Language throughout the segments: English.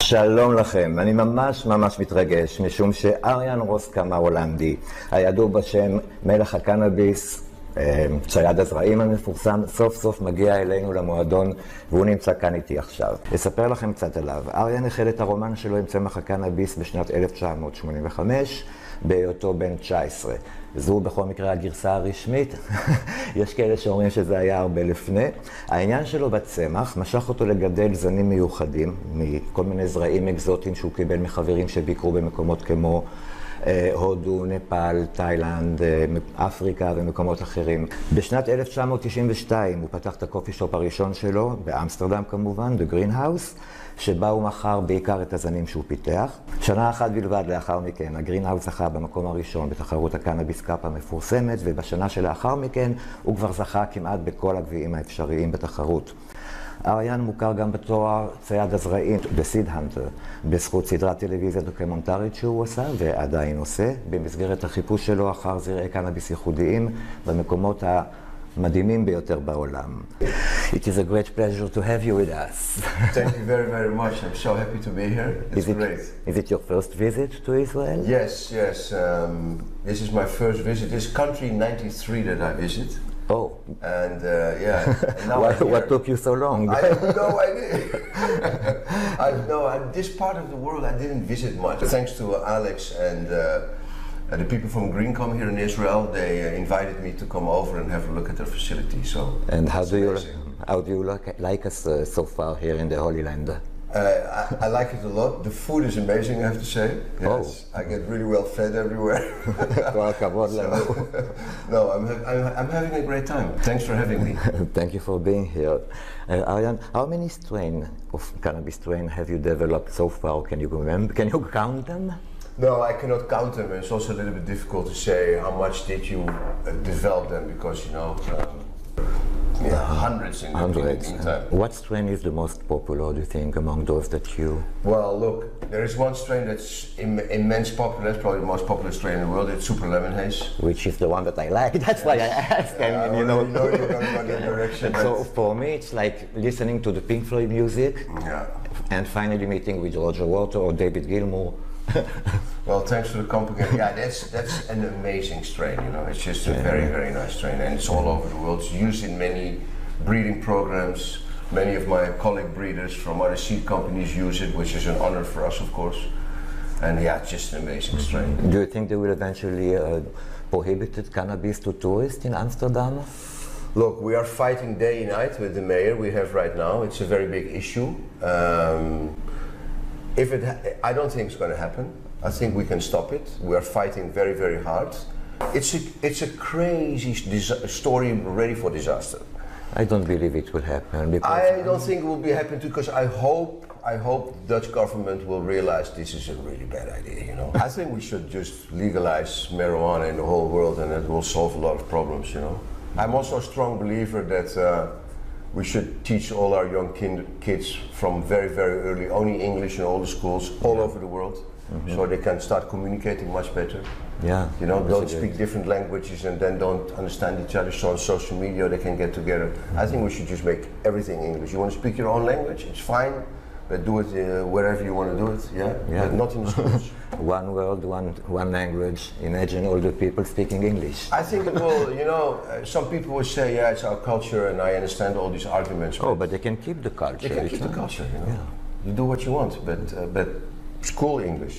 שלום לכם, אני ממש מתרגש, משום שאריאן רוסקם ההולנדי, הידוע בשם מלך הקנאביס, צייד הזרעים המפורסם, סוף סוף מגיע אלינו למועדון, והוא נמצא כאן איתי עכשיו. אספר לכם קצת עליו. אריאן החל את הרומן שלו עם צמח הקנאביס בשנת 1985, בהיותו בן 19. זו בכל מקרה הגרסה הרשמית, יש כאלה שאומרים שזה היה הרבה לפני. העניין שלו בצמח משך אותו לגדל זנים מיוחדים, מכל מיני זרעים אקזוטיים שהוא קיבל מחברים שביקרו במקומות כמו הודו, נפאל, תאילנד, אפריקה ומקומות אחרים. בשנת 1992 הוא פתח את הקופי שופ הראשון שלו, באמסטרדם כמובן, The Greenhouse, שבה הוא מכר בעיקר את הזנים שהוא פיתח. שנה אחת בלבד לאחר מכן, הגרינהאוס זכה במקום הראשון בתחרות הקנאביס קאפ המפורסמת, ובשנה שלאחר מכן הוא כבר זכה כמעט בכל הגביעים האפשריים בתחרות. אריאן מוכר גם בתואר צייד הזרעים, The Seed Hunter, בזכות סדרת טלוויזיה דוקומנטרית שהוא עושה ועדיין עושה, במסגרת החיפוש שלו אחר זרעי קנאביס ייחודיים במקומות המדהימים ביותר בעולם. It is a great pleasure to have you with us. Thank you very much. I'm so happy to be here. It's great. Is it your first visit to Israel? Yes. This is my first visit. This country in 93 that I visit. Oh. And yeah. And now what took you so long? I have no idea. This part of the world I didn't visit much. Thanks to Alex and the people from Greencom here in Israel, they invited me to come over and have a look at their facility. So. And how do you like us so far here in the Holy Land? I like it a lot. The food is amazing, I have to say. Yes, I get really well fed everywhere. No, I'm having a great time. Thanks for having me. Thank you for being here. Arian, how many strains of cannabis strain have you developed so far? Can you remember? Can you count them? No, I cannot count them. It's also a little bit difficult to say how much did you develop them because, you know, hundreds in time. What strain is the most popular, do you think, among those that you... Well, look, there is one strain that's immense popular. That's probably the most popular strain in the world. It's Super Lemon Haze. Which is the one that I like. That's why I asked. And you know you're going to go that direction. So for me, it's like listening to the Pink Floyd music and finally meeting with Roger Waters or David Gilmour. Well, thanks for the compliment. Yeah, that's an amazing strain, you know. It's just a very nice strain, and it's all over the world. It's used in many breeding programs. Many of my colleague breeders from other seed companies use it, which is an honor for us, of course. And yeah, it's just an amazing strain. Do you think they will eventually prohibit cannabis to tourists in Amsterdam? Look, we are fighting day and night with the mayor we have right now. It's a very big issue. I don't think it's going to happen. I think we can stop it. We are fighting very hard. It's a crazy story ready for disaster. I don't believe it will happen. I don't think it will be happening because I hope Dutch government will realize this is a really bad idea, you know. I think we should just legalize marijuana in the whole world and it will solve a lot of problems, you know. I'm also a strong believer that we should teach all our young kids from very early only English in all the schools all over the world, so they can start communicating much better. Yeah. You know, don't speak different languages and then don't understand each other. So on social media they can get together. I think we should just make everything English. You want to speak your own language? It's fine, but do it wherever you want to do it. But not in the schools. One world, one language. Imagine all the people speaking English. I think it will, you know, some people will say, yeah, it's our culture, and I understand all these arguments. Oh, but they can keep the culture. They can keep the culture, you know. Yeah. You do what you want, but school English.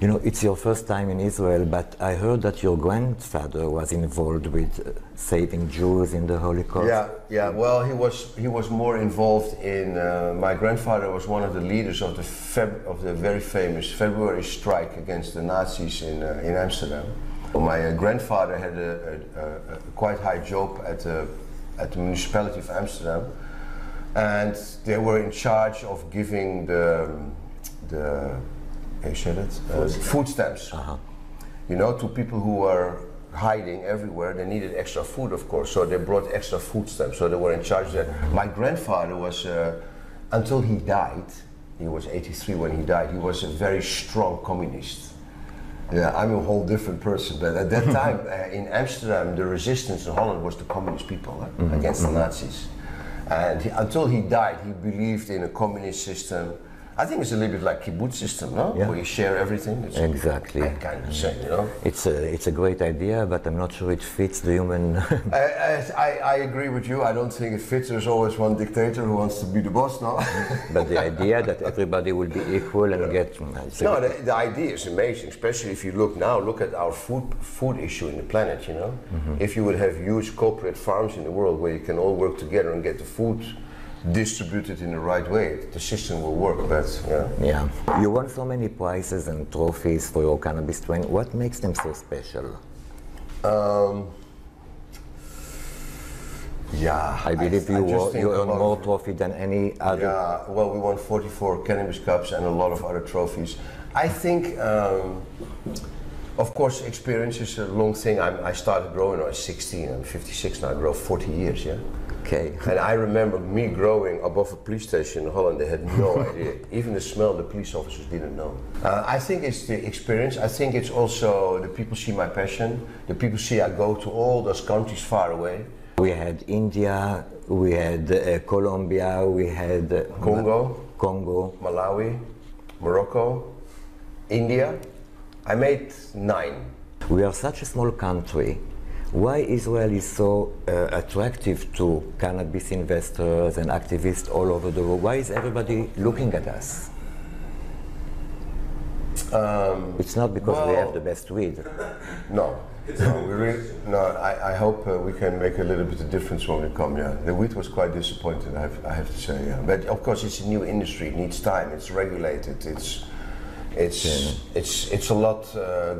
You know, it's your first time in Israel, but I heard that your grandfather was involved with saving Jews in the Holocaust. Yeah. Well, he was more involved in. My grandfather was one of the leaders of the very famous February strike against the Nazis in Amsterdam. My grandfather had a quite high job at the municipality of Amsterdam, and they were in charge of giving the food stamps, you know, to people who were hiding everywhere. They needed extra food, of course, so they brought extra food stamps, so they were in charge there. My grandfather was, until he died, he was 83 when he died, he was a very strong communist. Yeah, I'm a whole different person, but at that time in Amsterdam, the resistance in Holland was the communist people against the Nazis. And until he died, he believed in a communist system I think it's a little bit like kibbutz system, no? Yeah. Where you share everything. It's Exactly. kind of the same, you know? It's a great idea, but I'm not sure it fits the human. I agree with you. I don't think it fits. There's always one dictator who wants to be the boss, no? But the idea that everybody will be equal and get... No, the idea is amazing, especially if you look at our food issue in the planet, you know? If you would have huge corporate farms in the world where you can all work together and get the food distributed in the right way, the system will work, but Yeah. You won so many prizes and trophies for your cannabis strain. What makes them so special? I believe you earn more trophy than any other. Yeah, well, we won 44 cannabis cups and a lot of other trophies. I think, of course, experience is a long thing. I started growing when I was 16. I'm 56 now. I grow 40 years, yeah? Okay. And I remember me growing above a police station in Holland. They had no idea. Even the smell, the police officers didn't know. I think it's the experience. I think it's also the people see my passion. The people see I go to all those countries far away. We had India, we had Colombia, we had Congo, Malawi, Morocco, India. I made 9. We are such a small country. Why Israel is so attractive to cannabis investors and activists all over the world? Why is everybody looking at us? It's not because we have the best weed. No. I hope we can make a little bit of difference when we come. Yeah, the wheat was quite disappointing. I have to say. Yeah. But of course, it's a new industry. It needs time. It's regulated. It's a lot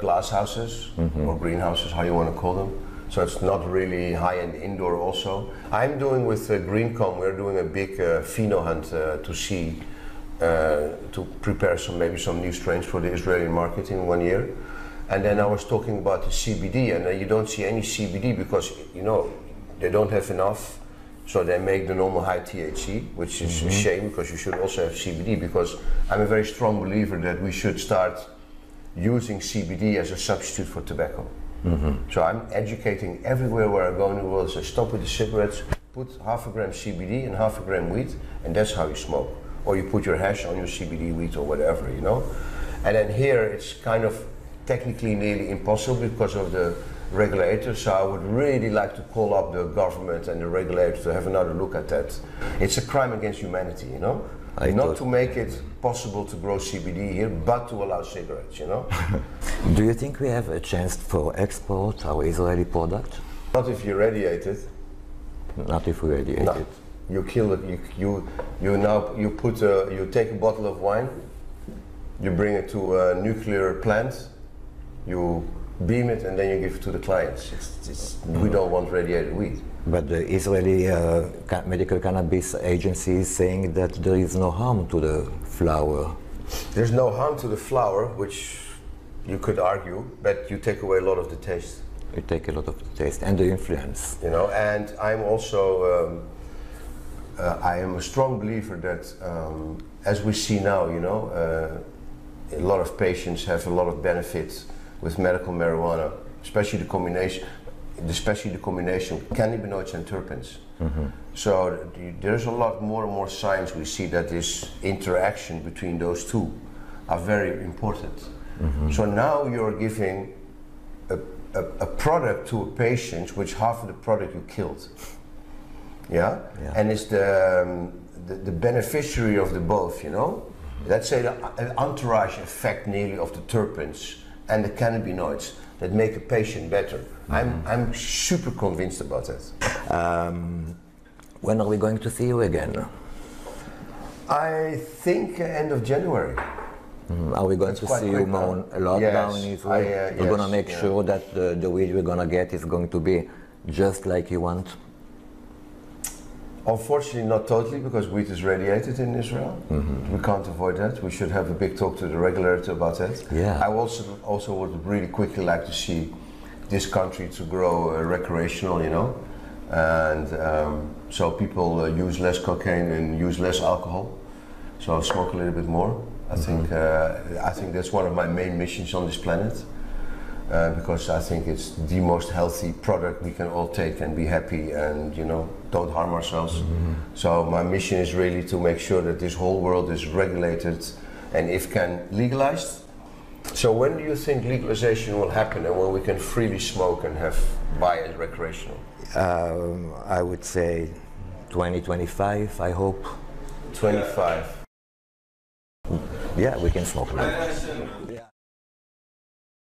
glass houses or greenhouses, how you want to call them. So it's not really high-end indoor. Also, I'm doing with Greencom. We're doing a big pheno hunt to see to prepare maybe some new strains for the Israeli market in 1 year. And then I was talking about the CBD, and you don't see any CBD because, you know, they don't have enough. So they make the normal high THC, which is a shame because you should also have CBD, because I'm a very strong believer that we should start using CBD as a substitute for tobacco. So I'm educating everywhere where I go in the world. So stop with the cigarettes, put half a gram CBD and half a gram weed, and that's how you smoke. Or you put your hash on your CBD weed or whatever, you know. And then here it's kind of technically nearly impossible because of the regulators. So I would really like to call up the government and the regulators to have another look at that. It's a crime against humanity, you know. Not to make it possible to grow CBD here, but to allow cigarettes, you know. Do you think we have a chance for export our Israeli product? Not if you radiate it. Not if we radiate it. You kill it. You take a bottle of wine, you bring it to a nuclear plant, you beam it, and then you give it to the clients. We don't want radiated weed. But the Israeli medical cannabis agency is saying that there is no harm to the flower. There's no harm to the flower, which you could argue, but you take away a lot of the taste. You take a lot of the taste and the influence. You know, and I'm also, I am a strong believer that, as we see now, you know, a lot of patients have a lot of benefits with medical marijuana, especially the combination cannabinoids and terpenes. So there's a lot more and more science we see that this interaction between those two are very important. So now you're giving a product to a patient which half of the product you killed. Yeah? And it's the beneficiary of the both, you know? Let's say an entourage effect nearly of the terpenes and the cannabinoids that make a patient better. I'm super convinced about that. When are we going to see you again? I think end of January. Are we going to see you more a lot down in Israel? We're going to make sure that the weed we're going to get is going to be just like you want? Unfortunately, not totally, because wheat is radiated in Israel. We can't avoid that. We should have a big talk to the regulator about that. I also would really quickly like to see this country to grow recreational, you know, and so people use less cocaine and use less alcohol. So smoke a little bit more. I think that's one of my main missions on this planet. because I think it's the most healthy product we can all take and be happy and, you know, don't harm ourselves. So my mission is really to make sure that this whole world is regulated and if can legalized. So when do you think legalization will happen and when we can freely smoke and buy it recreational? I would say 2025, I hope. 25. Yeah, we can smoke now. Yeah.